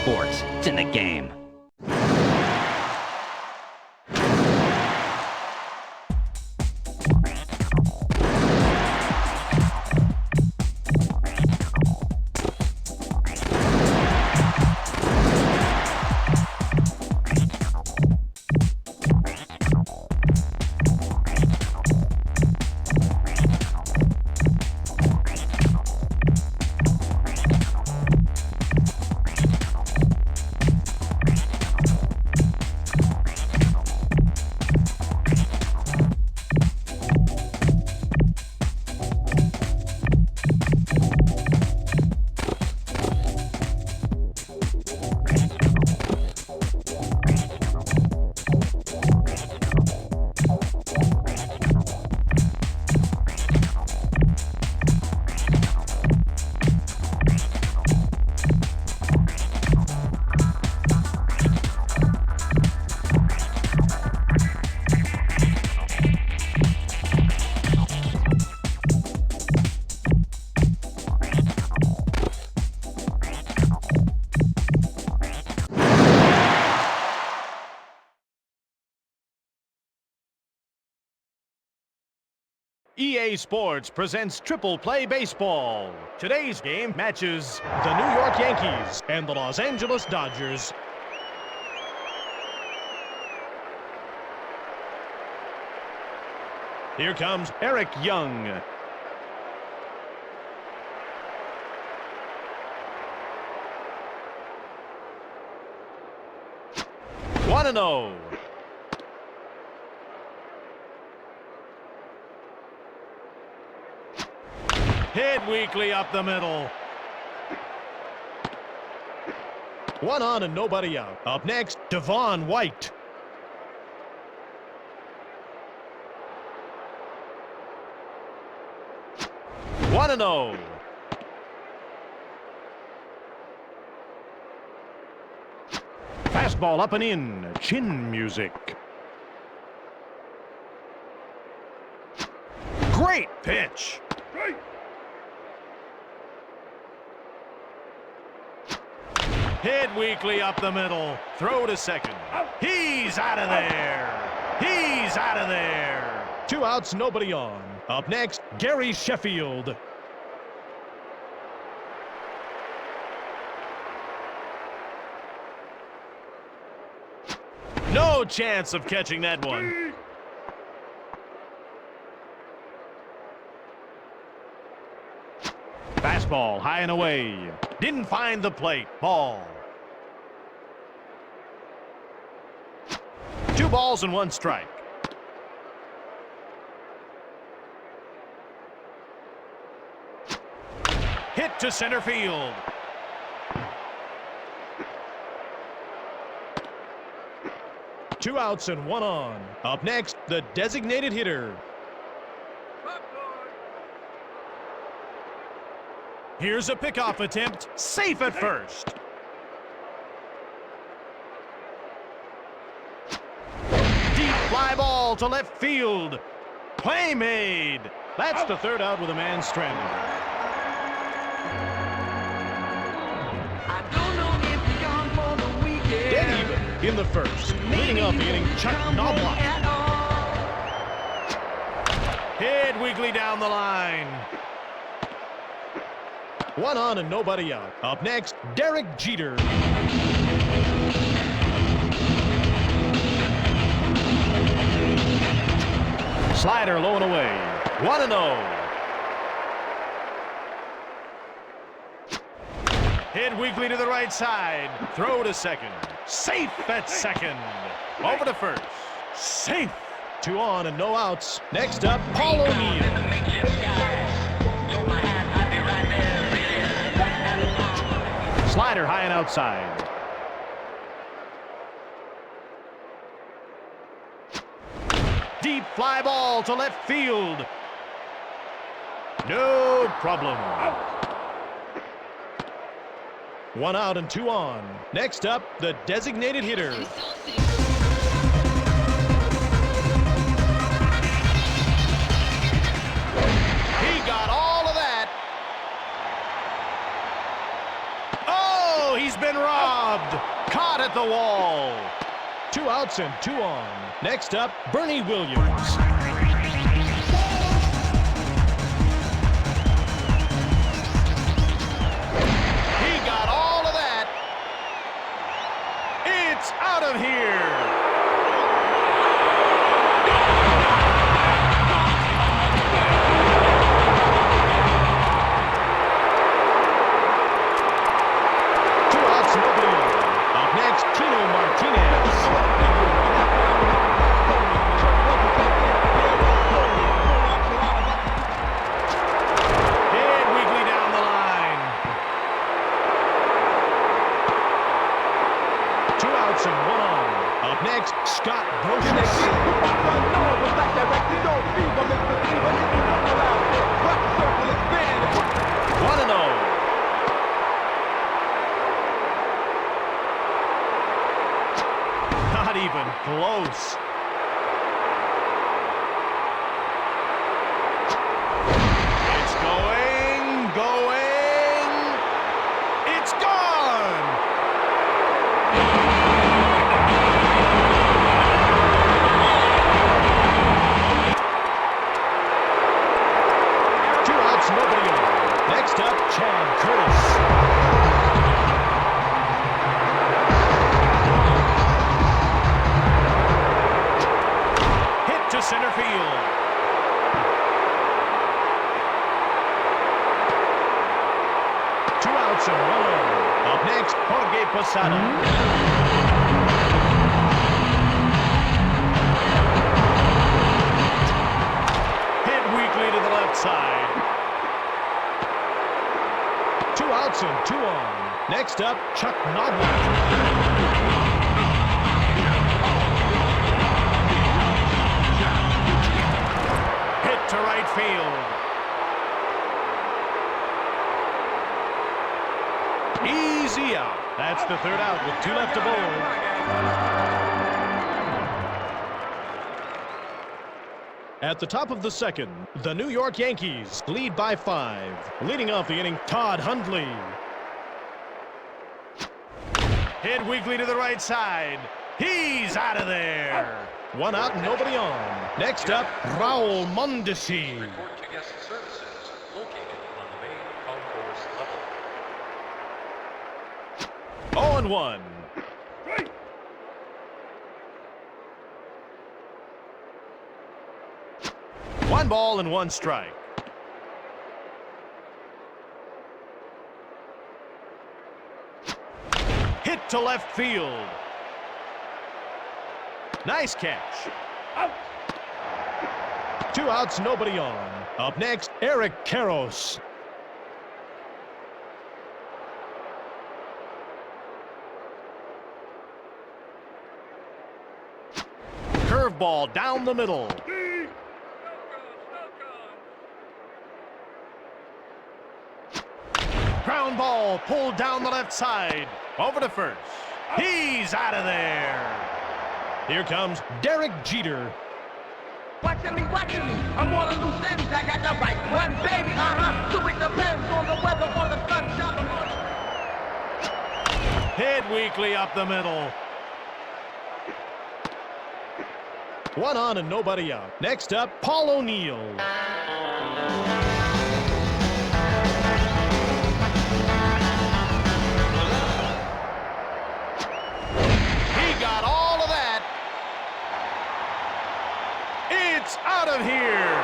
Sports. It's in the game. EA Sports presents Triple Play Baseball. Today's game matches the New York Yankees and the Los Angeles Dodgers. Here comes Eric Young. One and oh. Hit weakly up the middle. One on and nobody out. Up next, Devon White. One and oh. Fastball up and in. Chin music. Great pitch. Hit weakly up the middle. Throw to second. He's out of there. He's out of there. 2 outs, nobody on. Up next, Gary Sheffield. No chance of catching that one. Fastball high and away. Didn't find the plate. Ball. 2 balls and 1 strike. Hit to center field. Two outs and 1 on. Up next, the designated hitter. Here's a pickoff attempt. Safe at first. Deep fly ball to left field. Play made. That's the 3rd out with a man stranded. Dead even in the 1st. Leading off the inning, Chuck Knobloch. Hit weakly down the line. 1 on and nobody out. Up next, Derek Jeter. Slider low and away. 1 and 0. Hit weakly to the right side. Throw to second. Safe at second. Over to first. Safe. 2 on and no outs. Next up, Paul O'Neill. Slider high and outside. Deep fly ball to left field. No problem. 1 out and 2 on. Next up, the designated hitter. He got all of that. Oh, he's been robbed. Robbed. Caught at the wall. 2 outs and 2 on. Next up, Bernie Williams. He got all of that. It's out of here. Not even close. It's going. It's gone. Two outs, nobody on. Next up, Chad Curtis. Center field. Two outs and 1 on. Up next, Jorge Posada. Hit weakly to the left side. 2 outs and 2 on. Next up, Chuck Noble. To right field. Easy out. That's the 3rd out with 2 left to bowl. At the top of the 2nd, the New York Yankees lead by 5. Leading off the inning, Todd Hundley. Hit weakly to the right side. He's out of there. 1 out and nobody on. Next up, Raul Mondesi. Report to guest services located on the main concourse level. 0-1. One ball and 1 strike. Hit to left field. Nice catch. Out. 2 outs, nobody on. Up next, Eric Karros. Curveball down the middle. Ground ball pulled down the left side. Over to first. He's out of there. Here comes Derek Jeter. Watching me. I'm on a loose ends. I got the right one, baby. So it depends on the weather, on the sunshine. Hit weakly up the middle. 1 on and nobody out. Next up, Paul O'Neill. Got all of that. It's out of here.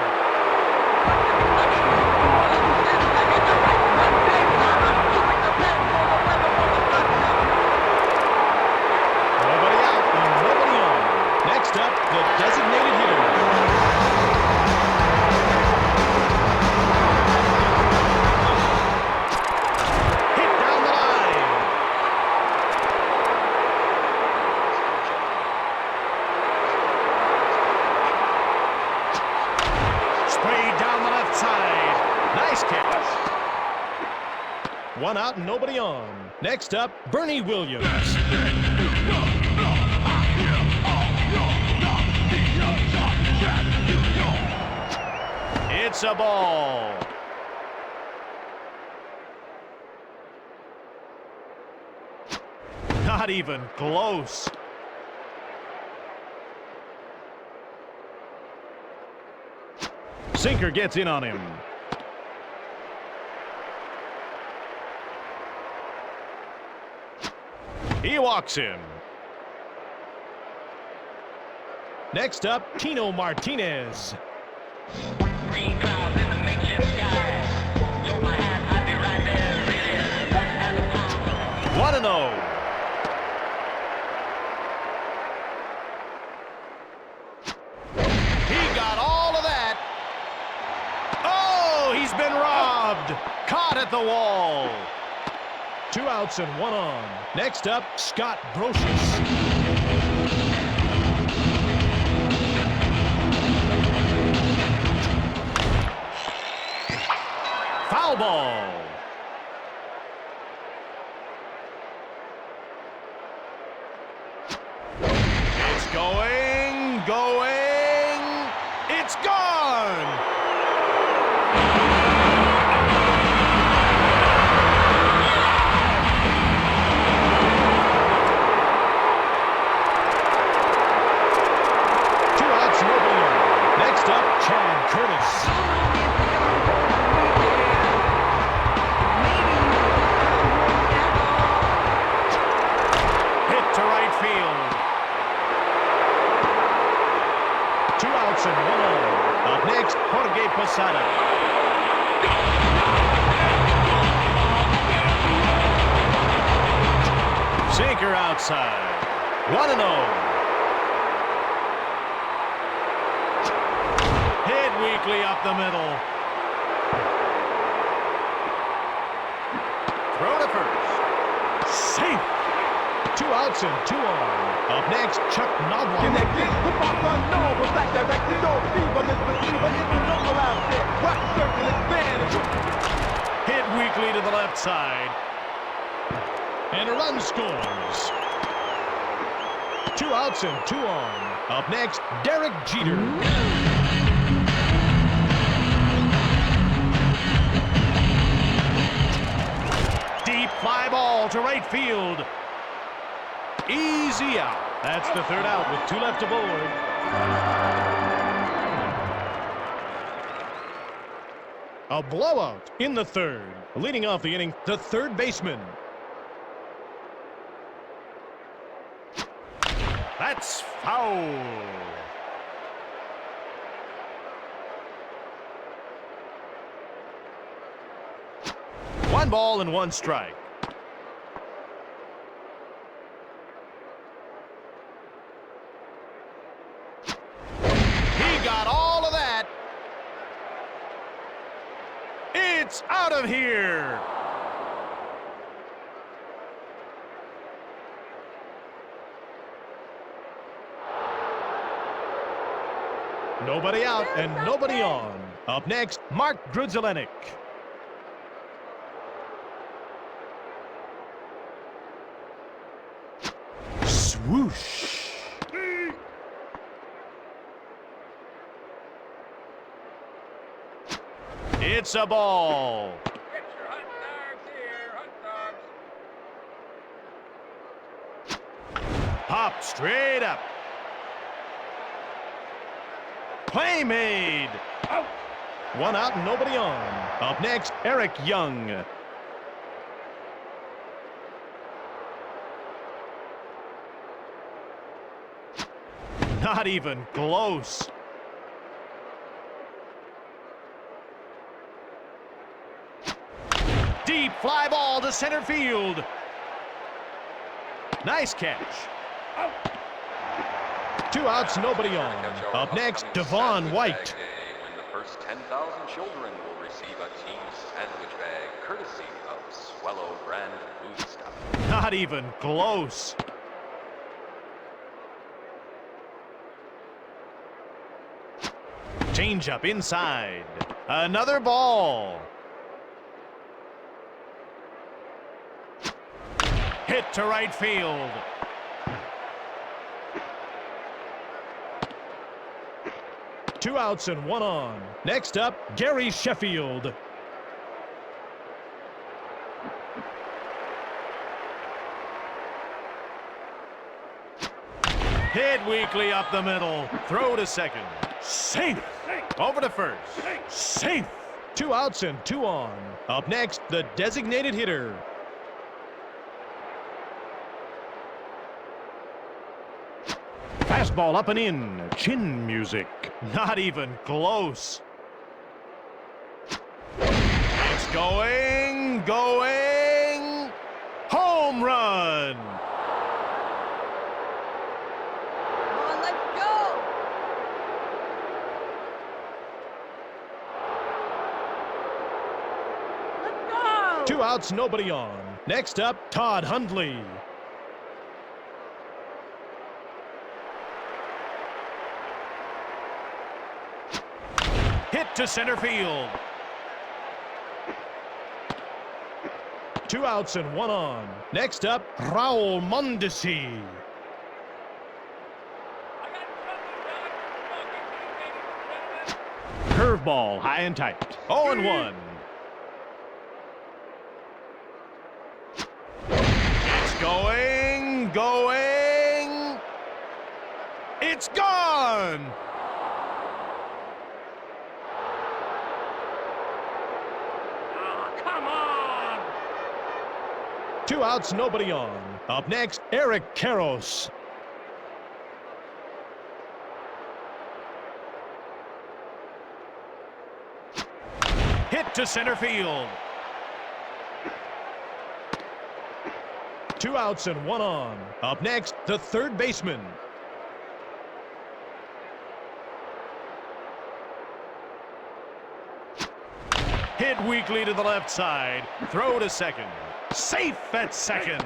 Nobody out and nobody on. Next up, the designated hitter. Nice catch. 1 out and nobody on. Next up, Bernie Williams. It's a ball. Not even close. Sinker gets in on him. He walks him. Next up, Tino Martinez. Green clouds in the makeshift sky. You're my hat, I'd be right there. 1-0. He got all of that. Oh, he's been robbed. Caught at the wall. 2 outs and 1 on. Next up, Scott Brocious. Foul ball. It's going. It's gone. Next up, Chad Curtis. Hit to right field. 2 outs and 1 on. Up next, Jorge Posada. Sinker outside. 1-0. Weekly up the middle. Throw to first. Safe. 2 outs and 2 on. Up next, Chuck Noblock. Connected with my son, no, but back directed, no fever, this receiver is the local out there. Rock circle expand. Hit weakly to the left side. And a run scores. 2 outs and 2 on. Up next, Derek Jeter. Fly ball to right field. Easy out. That's the 3rd out with 2 left aboard. A blowout in the 3rd. Leading off the inning, the 3rd baseman. That's foul. 1 ball and 1 strike. He got all of that. It's out of here. Nobody out and nobody on. Up next, Mark Grudzielanek. Swoosh. It's a ball. Get your hot dogs here, hot dogs. Pop straight up. Play made. Out. 1 out and nobody on. Up next, Eric Young. Not even close. Deep fly ball to center field. Nice catch. Out. 2 outs, nobody on. Up next, Devon White. When the first 10,000 children will receive a team sandwich bag courtesy of Swallow brand food stuff. Not even close. Change up inside. Another ball. Hit to right field. Two outs and 1 on. Next up, Gary Sheffield. Hit weakly up the middle. Throw to second. Safe. Over to first. Safe. 2 outs and 2 on. Up next, the designated hitter. Fastball up and in. Chin music. Not even close. It's going. Home run. Come on, let's go. Let's go. 2 outs, nobody on. Next up, Todd Hundley. Hit to center field. 2 outs and 1 on. Next up, Raul Mondesi. Curveball, high and tight. 0 and 1. It's going. It's gone. Come on. 2 outs, nobody on. Up next, Eric Karros. Hit to center field. 2 outs and 1 on. Up next, the third baseman. Hit weakly to the left side. Throw to second. Safe at second.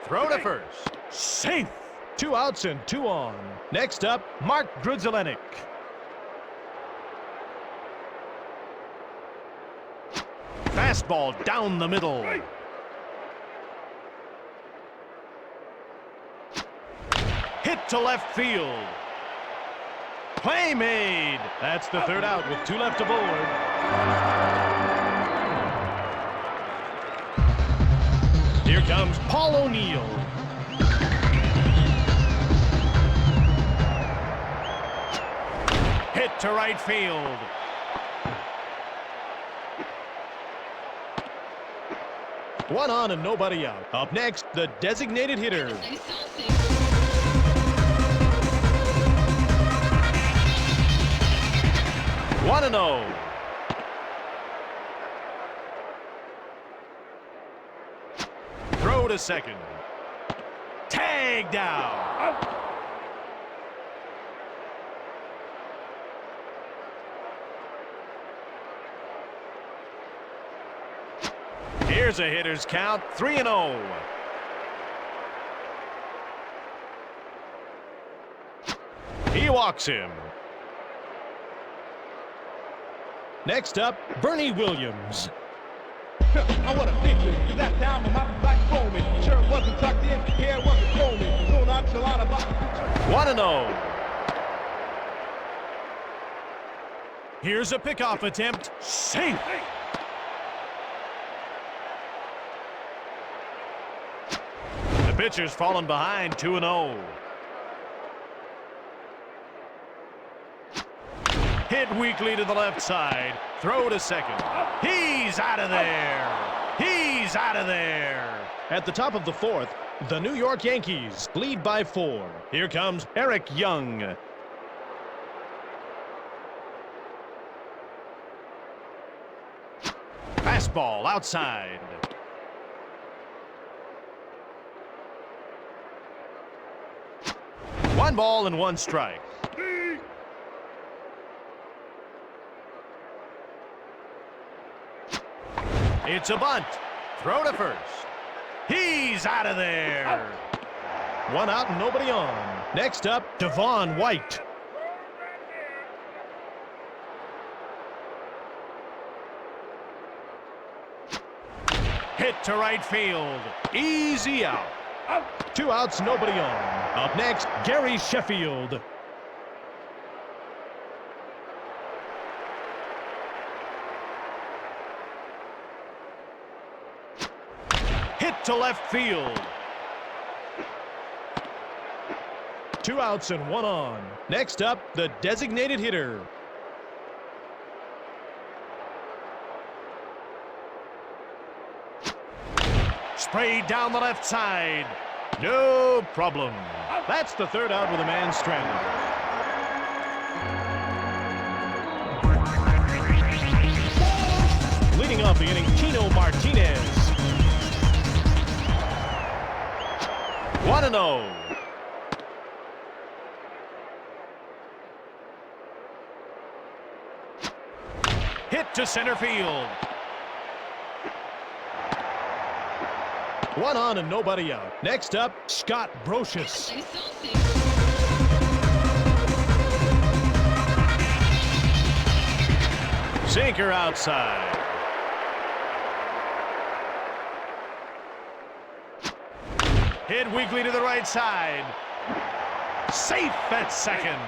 Throw to first. Safe. 2 outs and 2 on. Next up, Mark Grudzielanek. Fastball down the middle. Hit to left field. Play made. That's the third out with 2 left aboard. Here comes Paul O'Neill. Hit to right field. One on and nobody out. Up next, the designated hitter. 1-0. Throw to second. Tag down. Here's a hitter's count, 3-0. He walks him. Next up, Bernie Williams. I want a picture, cause that down on my back foaming. Shirt wasn't tucked in, hair wasn't combing. So nonchalant about the picture. 1-0. Here's a pickoff attempt. Safe. The pitcher's fallen behind, 2-0. Hit weakly to the left side. Throw to second. He's out of there. He's out of there. At the top of the fourth, the New York Yankees lead by 4. Here comes Eric Young. Fastball outside. One ball and 1 strike. It's a bunt. Throw to first. He's out of there. 1 out and nobody on. Next up, Devon White. Hit to right field. Easy out. 2 outs, nobody on. Up next, Gary Sheffield. Hit to left field. 2 outs and 1 on. Next up, the designated hitter. Sprayed down the left side. No problem. That's the 3rd out with a man stranded. Leading off the inning, Tino Martinez. 1-0. Hit to center field. 1 on and nobody out. Next up, Scott Brocious. Sinker outside. Hit weakly to the right side. Safe at second.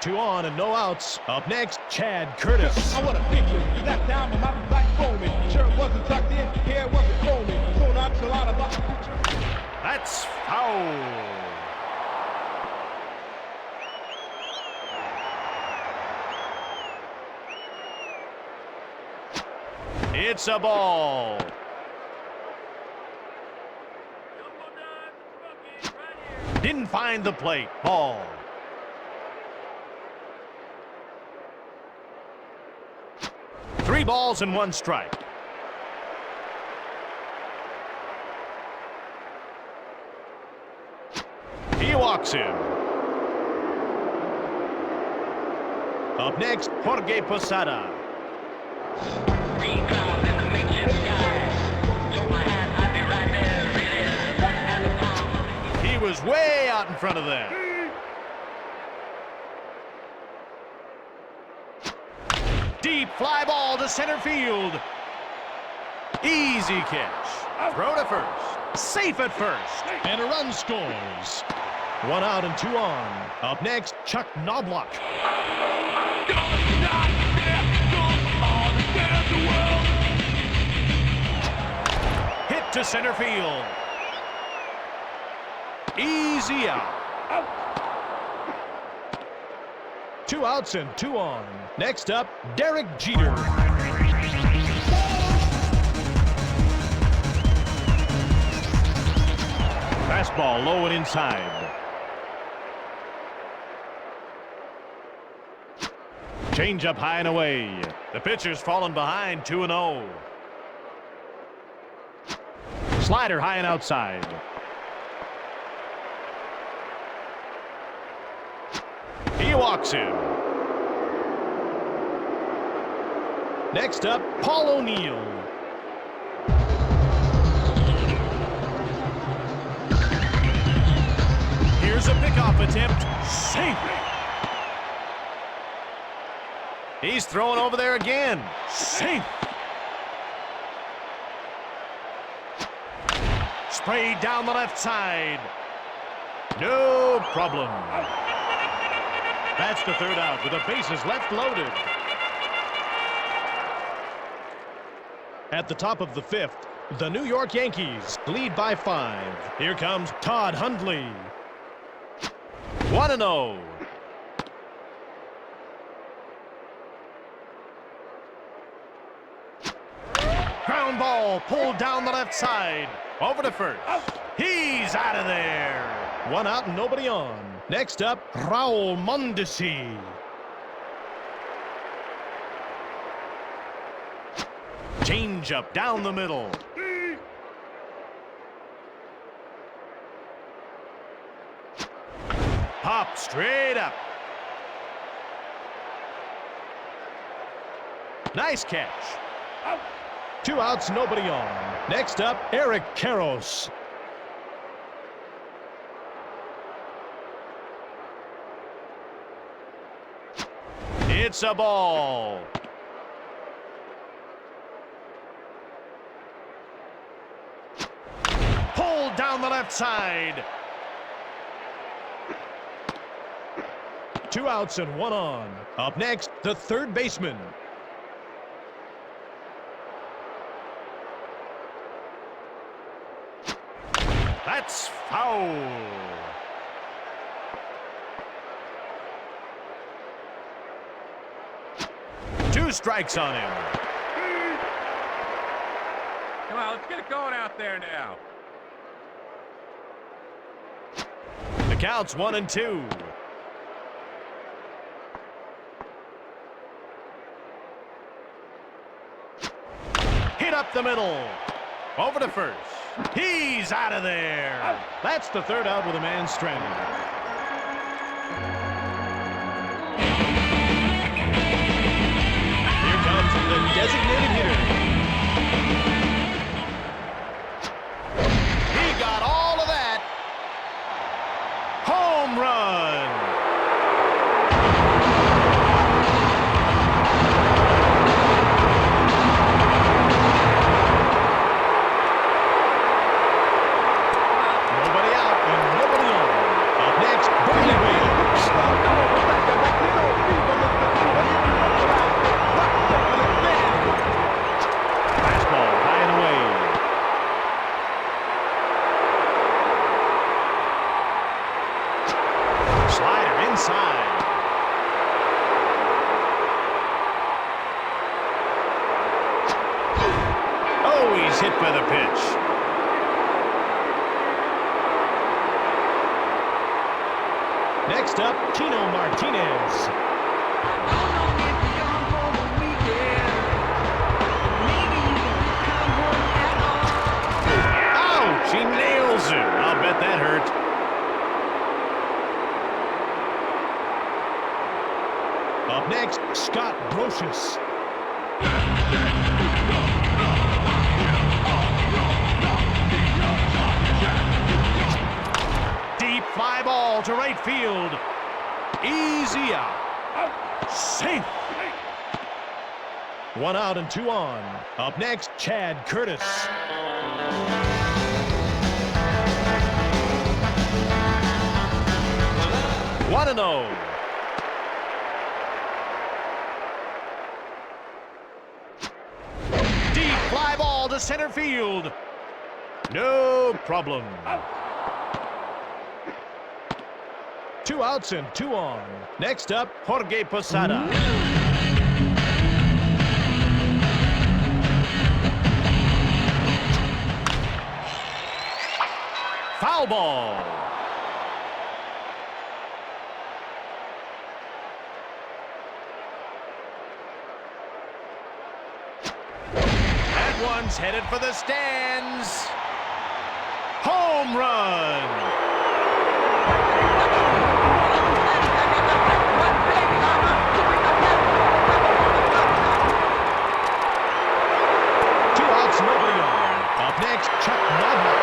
2 on and no outs. Up next, Chad Curtis. I want a picture. Left down my mountain like foaming. Shirt wasn't tucked in, hair wasn't combing. So nonchalant about the picture. That's foul. It's a ball. Didn't find the plate. Ball. Three balls and 1 strike. He walks him. Up next, Jorge Posada. He was way out in front of that. Deep fly ball to center field. Easy catch. Throw to first. Safe at first. And a run scores. 1 out and 2 on. Up next, Chuck Knobloch. Hit to center field. Easy out. 2 outs and 2 on. Next up, Derek Jeter. Fastball low and inside. Change up high and away. The pitcher's fallen behind 2-0. Slider high and outside. He walks him. Next up, Paul O'Neill. Here's a pickoff attempt. Safe. He's throwing over there again. Safe. Sprayed down the left side. No problem. That's the 3rd out with the bases left loaded. At the top of the 5th, the New York Yankees lead by 5. Here comes Todd Hundley. 1-0. Ground ball pulled down the left side. Over to first. He's out of there. 1 out and nobody on. Next up, Raul Mondesi. Change up down the middle. Pop straight up. Nice catch. 2 outs, nobody on. Next up, Eric Karros. It's a ball. Pulled down the left side. 2 outs and 1 on. Up next, the 3rd baseman. That's foul. strikes on him. Come on, let's get it going out there now. The count's 1-2. Hit up the middle. Over to first. He's out of there. That's the third out with a man stranded. Here comes the designated hitter. He got all of that. Home run. Nobody out and nobody on. Up next, Bernie Williams. Fastball high and away. Slider inside. Oh, he's hit by the pitch. Next up, Tino Martinez. Ouch! He nails him. I'll bet that hurt. Up next, Scott Brocious. Deep fly ball to right field. Easy out. Safe. 1 out and 2 on. Up next, Chad Curtis. One and 0. Deep fly ball to center field. No problem. 2 outs and 2 on. Next up, Jorge Posada. Foul ball. That one's headed for the stands. Home run. Nobody on. Up next, Chuck Madlock.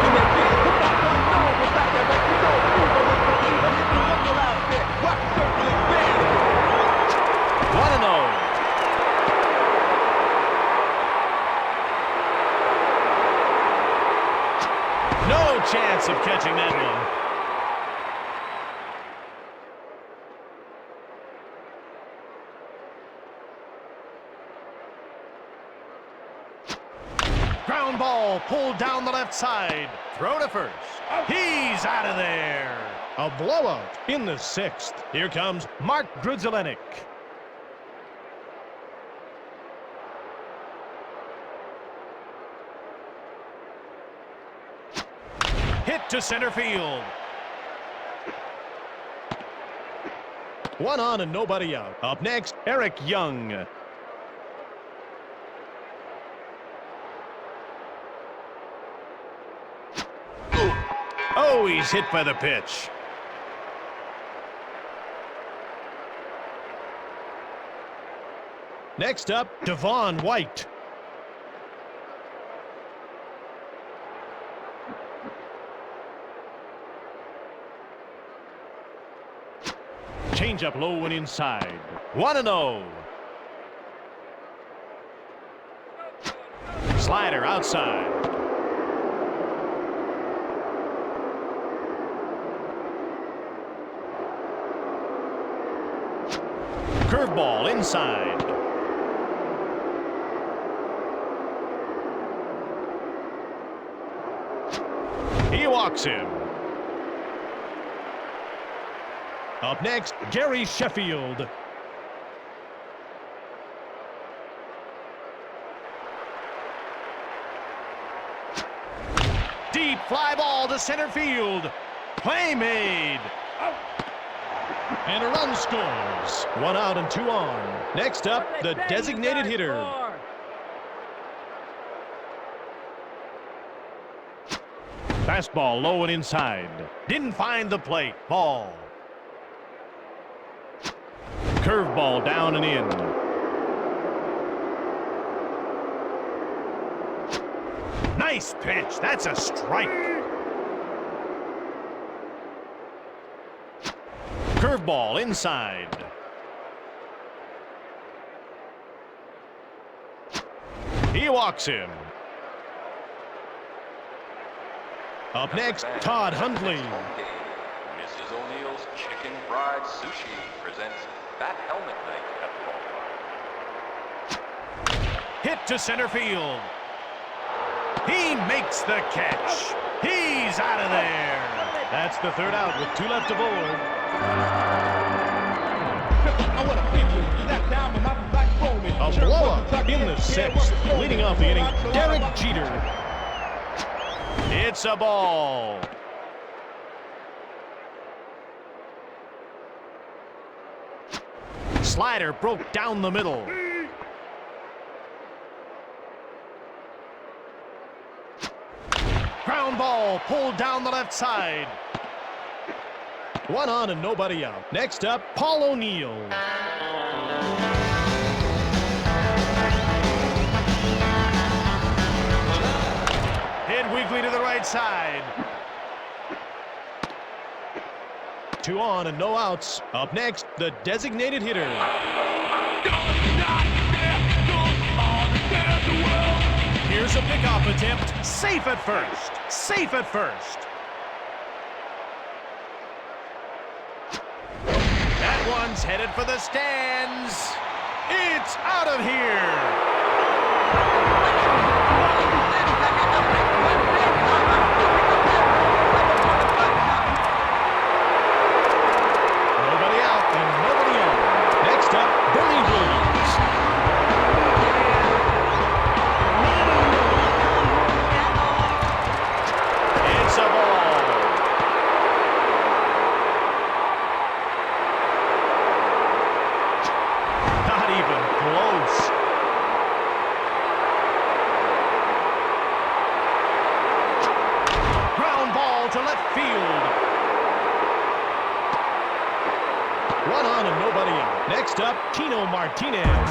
1-0. No chance of catching that one. Ground ball pulled down the left side. Throw to first. He's out of there. A blowout in the 6th. Here comes Mark Grudzielanek. Hit to center field. 1 on and nobody out. Up next, Eric Young. Oh, he's hit by the pitch. Next up, Devon White. Change up low and inside. 1-0. Slider outside. Curveball inside. He walks him. Up next, Gary Sheffield. fly ball to center field. Play made. And a run scores. 1 out and 2 on. Next up, the designated hitter. Fastball low and inside. Didn't find the plate. Ball. Curveball down and in. Nice pitch. That's a strike. Curveball inside. He walks him. Up next, Todd Hundley. Mrs. O'Neill's Chicken Fried Sushi presents Bat Helmet Night at the ballpark. Hit to center field. He makes the catch. He's out of there. That's the 3rd out with 2 left aboard. I want to picture that down with my black foaming. A blow-up in the 6th. Leading off the inning, Derek Jeter. It's a ball. Slider broke down the middle. Ground ball pulled down the left side. 1 on and nobody out. Next up, Paul O'Neill. Hit weakly to the right side. 2 on and no outs. Up next, the designated hitter. Here's a pickoff attempt. Safe at first. Safe at first. That one's headed for the stands. It's out of here. Nobody out and nobody on. Next up, Billy Williams. It's a ball. Not even close. Ground ball to left field. 1 on and nobody out. Next up, Tino Martinez.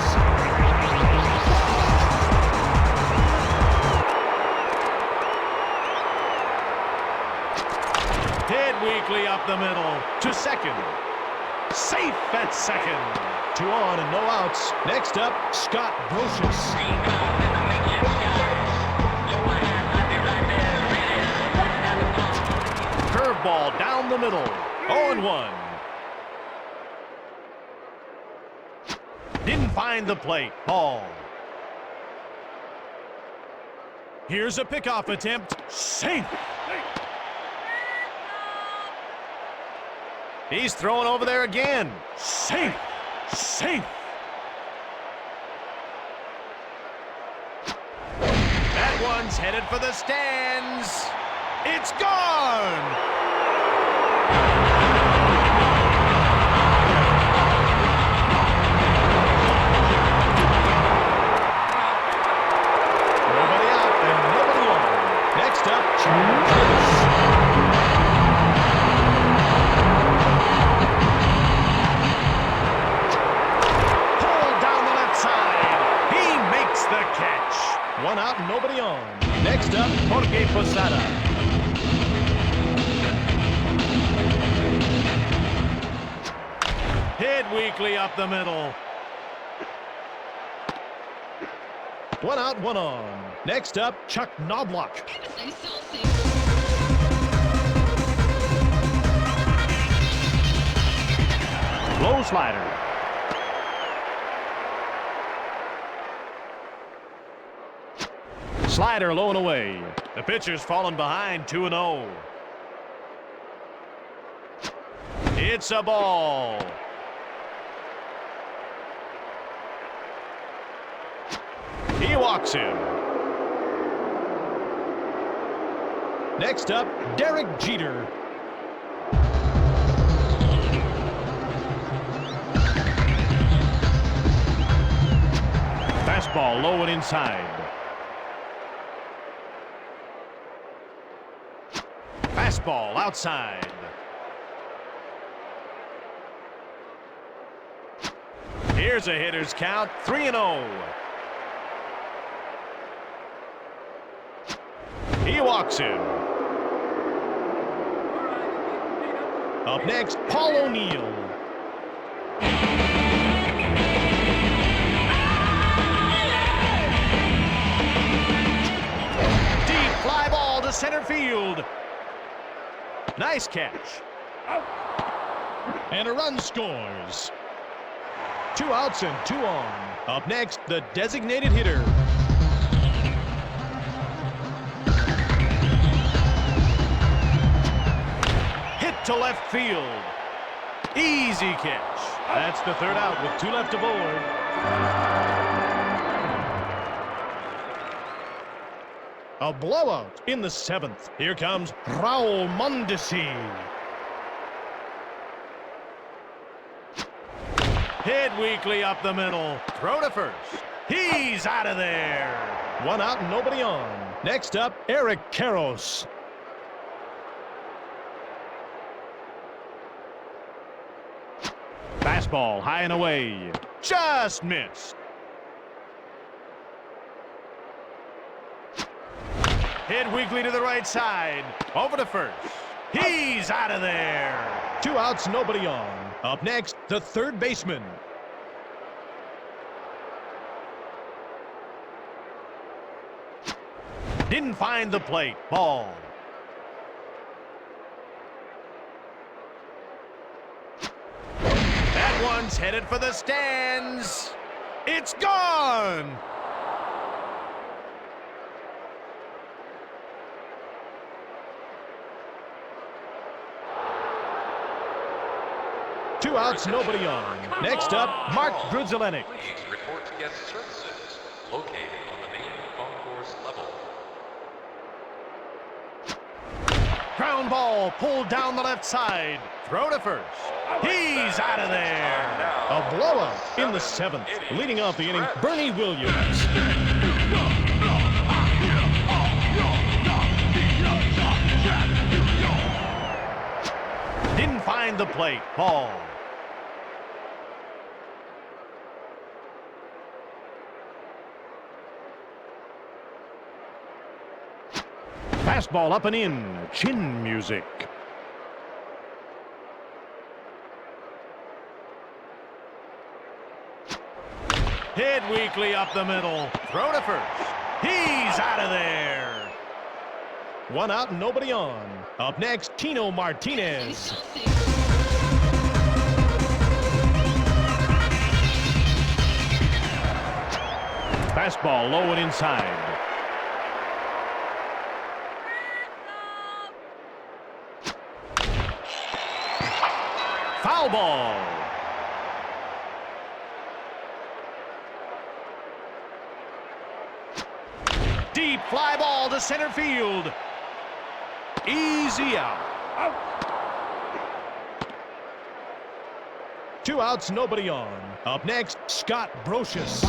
Hit weakly up the middle to second. Safe at second. 2 on and no outs. Next up, Scott Brocious. Curveball down the middle. 0-1. Didn't find the plate. Ball. Here's a pickoff attempt. Safe. He's throwing over there again. Safe. Safe. That one's headed for the stands. It's gone. Next up, pulled down the left side. He makes the catch. 1 out, nobody on. Next up, Jorge Posada. Hit weakly up the middle. 1 out, 1 on. Next up, Chuck Knobloch. Low slider. Slider low and away. The pitcher's fallen behind 2-0. It's a ball. He walks him. Next up, Derek Jeter. Fastball low and inside. Fastball outside. Here's a hitter's count, 3-0. He walks him. Up next, Paul O'Neill. Deep fly ball to center field. Nice catch. And a run scores. 2 outs and 2 on. Up next, the designated hitter. Hit to left field. Easy catch. That's the 3rd out with 2 left aboard. A blowout in the 7th. Here comes Raul Mondesi. Hit weakly up the middle. Throw to first. He's out of there. 1 out and nobody on. Next up, Eric Karros. Fastball high and away. Just missed. Hit weakly to the right side. Over to first. He's out of there. 2 outs, nobody on. Up next, the 3rd baseman. Didn't find the plate. Ball. That one's headed for the stands. It's gone. Two outs, nobody on. Next up, Mark Grudzielanek. Please report to guest services located on the main concourse level. Ground ball pulled down the left side. Throw to first. He's out of there. A blowout in the 7th. Leading off the inning, Bernie Williams. Didn't find the plate. Ball. Fastball up and in. Chin music. Hit weakly up the middle. Throw to first. He's out of there. 1 out and nobody on. Up next, Tino Martinez. Fastball low and inside. Foul ball. Deep fly ball to center field. Easy out. 2 outs, nobody on. Up next, Scott Brocious.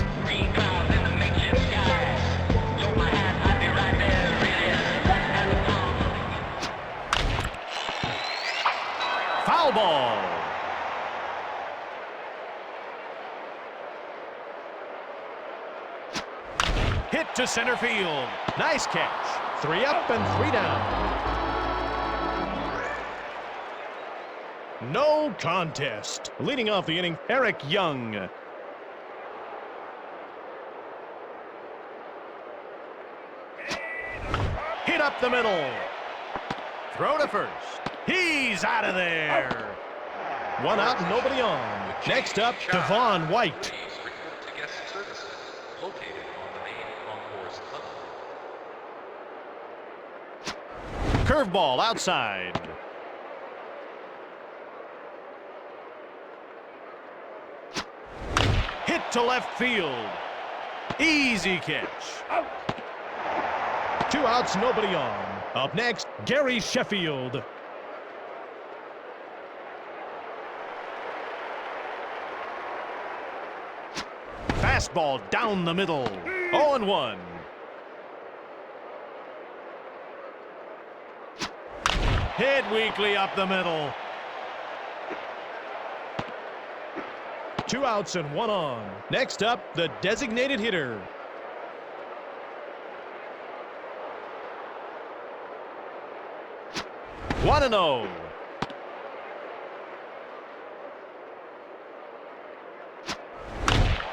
Foul ball. Hit to center field. Nice catch. 3 up and 3 down. No contest. Leading off the inning, Eric Young. Hit up the middle. Throw to first. He's out of there. 1 out and nobody on. Next up, Devon White. Please report to guest services located on the main concourse level. Curveball outside. Hit to left field. Easy catch. 2 outs, nobody on. Up next, Gary Sheffield. Fastball down the middle. 0-1. Hit weakly up the middle. 2 outs and 1 on. Next up, the designated hitter. One and 0.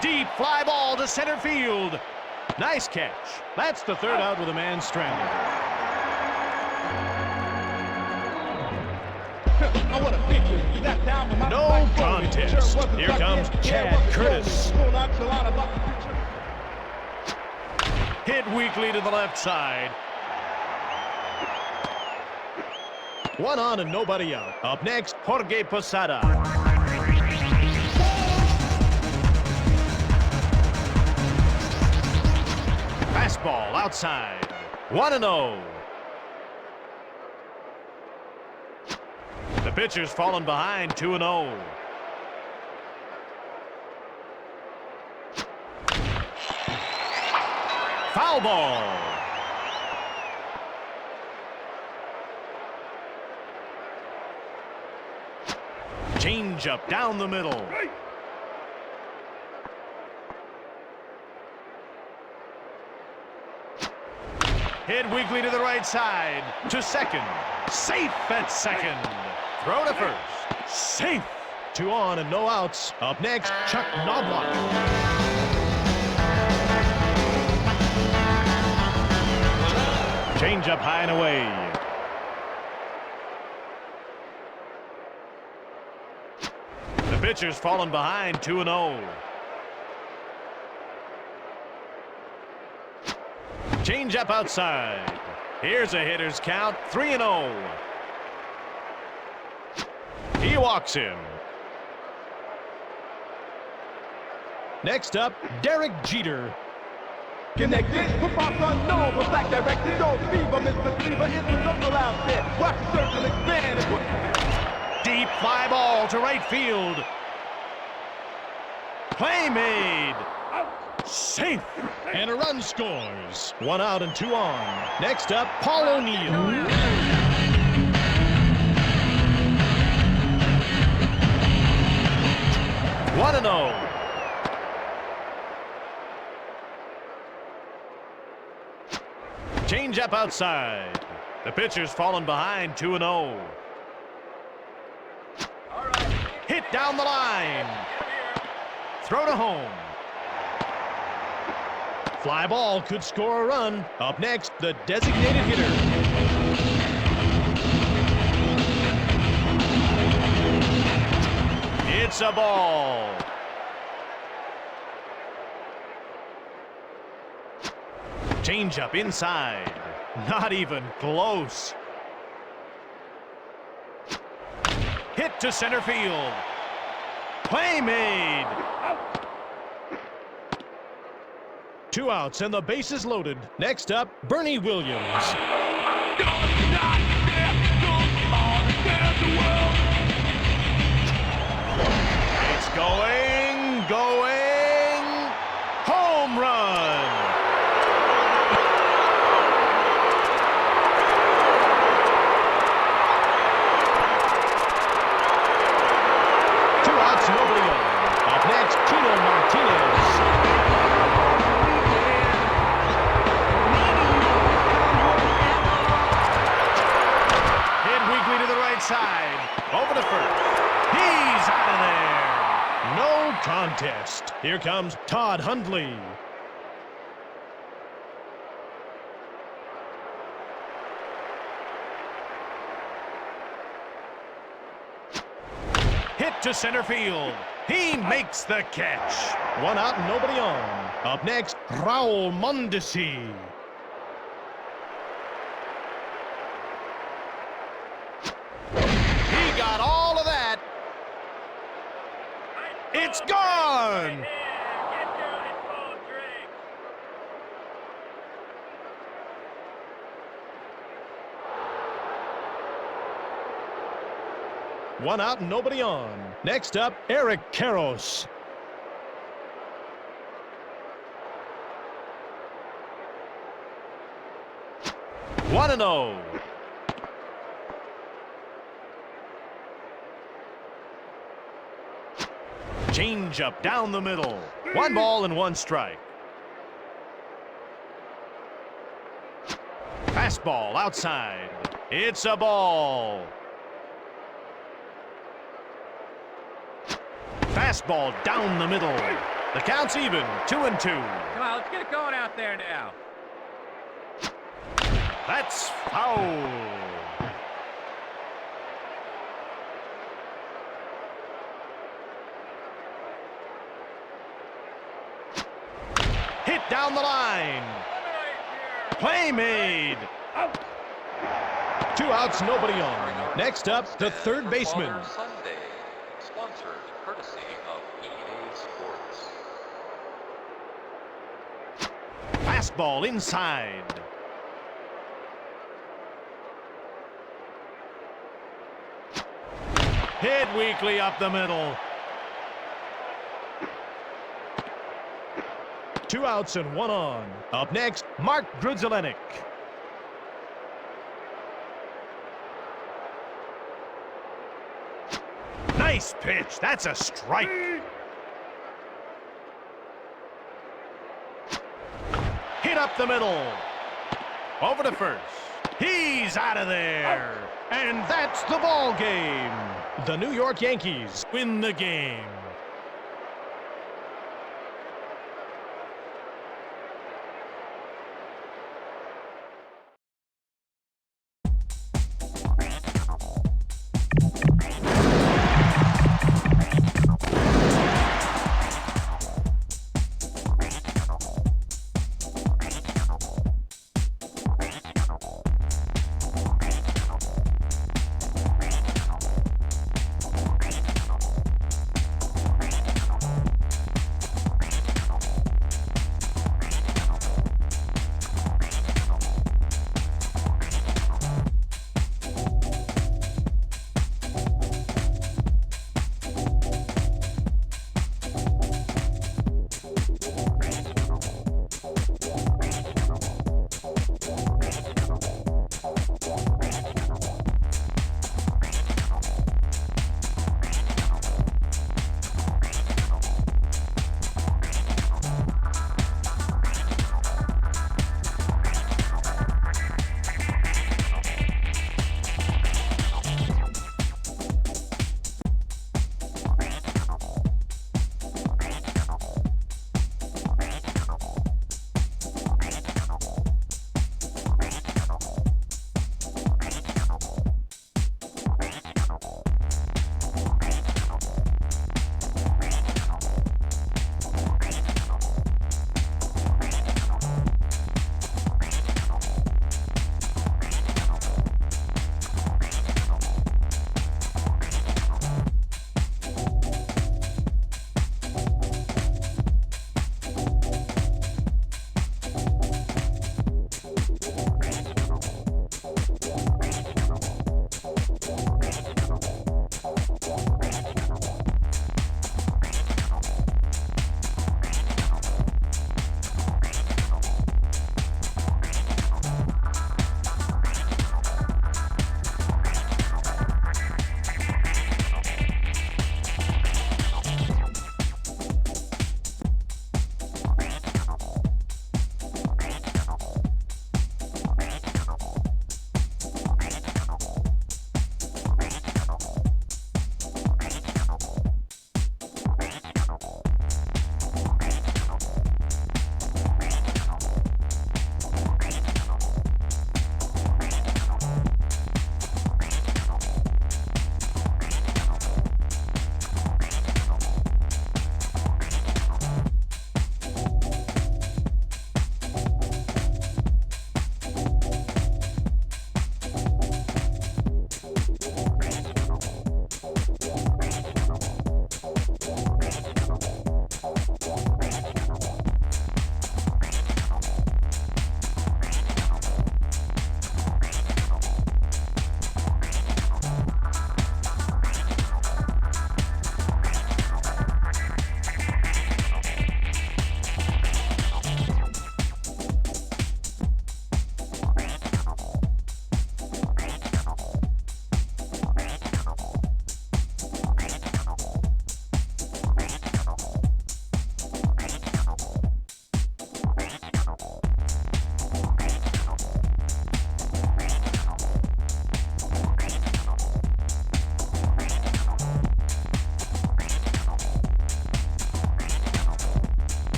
Deep fly ball to center field. Nice catch. That's the 3rd out with a man stranded. No contest. Here comes Chad Curtis. Hit weakly to the left side. 1 on and nobody out. Up next, Jorge Posada. Fastball outside. 1-0. The pitcher's fallen behind 2-0. Foul ball. Change up down the middle. Hit weakly to the right side. To second. Safe at second. Throw to first. Safe. 2 on and no outs. Up next, Chuck Knobloch. Change up high and away. The pitcher's fallen behind 2-0. Change up outside. Here's a hitter's count, 3-0. He walks him. Next up, Derek Jeter. Connected, put my son known for black directed. Don't fever, Mr. Cleaver, it's the local out there. Watch the circle expand. Deep fly ball to right field. Play made. Safe. And a run scores. 1 out and 2 on. Next up, Paul O'Neill. 1-0. Change up outside. The pitcher's fallen behind 2-0. Hit down the line. Throw to home. Fly ball could score a run. Up next, the designated hitter. It's a ball. Change up inside. Not even close. Hit to center field. Play made. 2 outs and the bases loaded. Next up, Bernie Williams. It's going. Home run. Nobody on. Up next, Tino Martinez. Hit weakly to the right side. Over to first. He's out of there. No contest. Here comes Todd Hundley. Hit to center field. He makes the catch. 1 out and nobody on. Up next, Raul Mondesi. He got all of that. It's gone. 1 out and nobody on. Next up, Eric Karros. 1-0. Change up down the middle. 1 ball and 1 strike. Fastball outside. It's a ball. Fastball down the middle. The count's even, 2-2. Come on, let's get it going out there now. That's foul. Hit down the line. Play made. 2 outs, nobody on. Next up, the third baseman. Sunday, sponsored courtesy of EA Sports. Fastball inside. Hit weakly up the middle. 2 outs and 1 on. Up next, Mark Grudzielanek. Nice pitch. That's a strike. Hit up the middle. Over to first. He's out of there. And that's the ball game. The New York Yankees win the game.